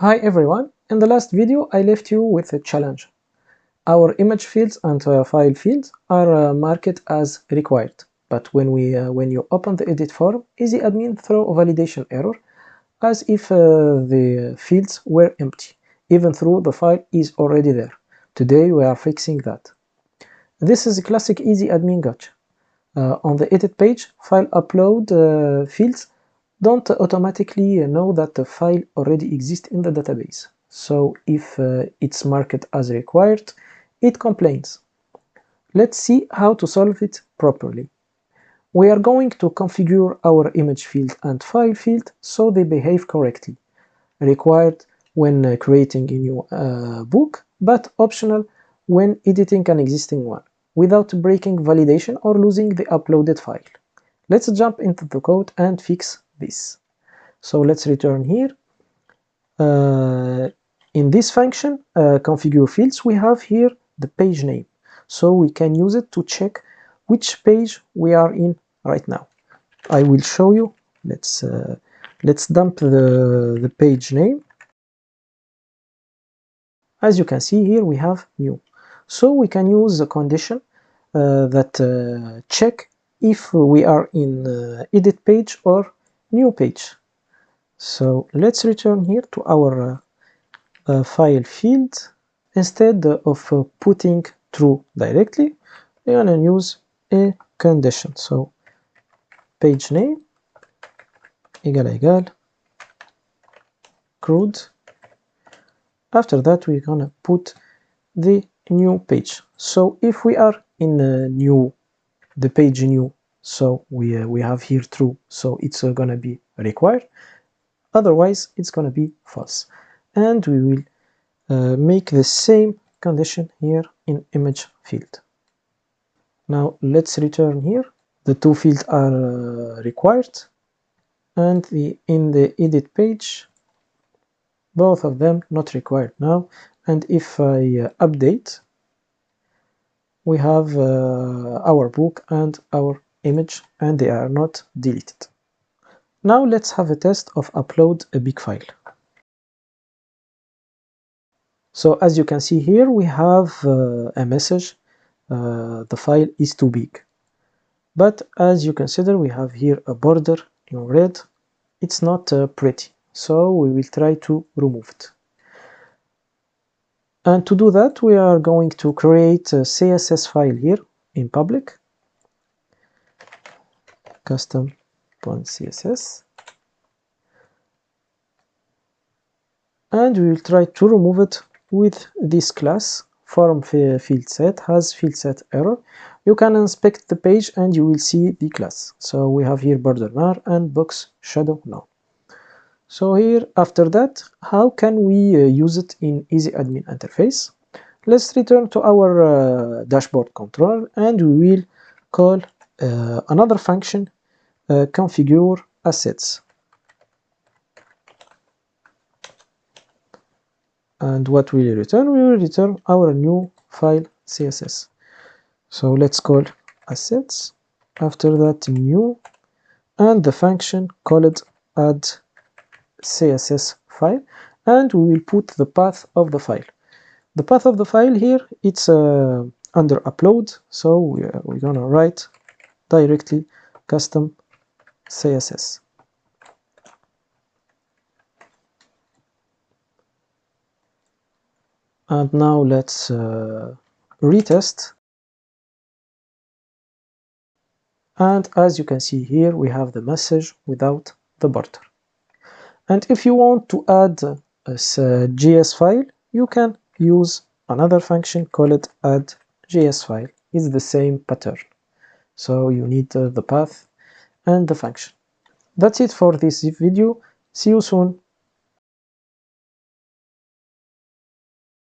Hi everyone, in the last video I left you with a challenge. Our image fields and file fields are marked as required, but when you open the edit form, EasyAdmin throw a validation error as if the fields were empty, even though the file is already there. Today we are fixing that. This is a classic EasyAdmin gotcha. On the edit page, file upload fields don't automatically know that the file already exists in the database. So if it's marked as required, it complains. Let's see how to solve it properly. We are going to configure our image field and file field so they behave correctly. Required when creating a new book, but optional when editing an existing one, without breaking validation or losing the uploaded file. Let's jump into the code and fix this. So let's return here. In this function, configure fields, we have here the page name. So we can use it to check which page we are in right now. I will show you. Let's dump the page name. As you can see here, we have new. So we can use a condition that check if we are in edit page or new page. So let's return here to our file field. Instead of putting true directly, we're gonna use a condition. So page name equal crude. After that, we're gonna put the new page. So if we are in the page new, so we have here true, so it's gonna be required. Otherwise, it's gonna be false. And we will make the same condition here in image field. Now let's return here. The two fields are required, and in the edit page, both of them not required now. And if I update, we have our book and our image, and they are not deleted. Now let's have a test of upload a big file. So as you can see here, we have a message, the file is too big. But as you consider, we have here a border in red. It's not pretty, so we will try to remove it. And to do that, we are going to create a CSS file here in public, custom.css, and we will try to remove it with this class. Form field set has field set error. You can inspect the page and you will see the class. So we have here border nar and box shadow none. So here, after that, how can we use it in EasyAdmin interface? Let's return to our dashboard controller, and we will call another function, configure assets. And what will we return? We will return our new file CSS. So let's call assets. After that, new, and the function called add CSS file, and we will put the path of the file. The path of the file here, it's under upload, so we're gonna write directly custom CSS. And now let's retest. And as you can see here, we have the message without the border. And if you want to add a JS file, you can use another function called add JS file. It's the same pattern. So you need the path and the function. That's it for this video. See you soon.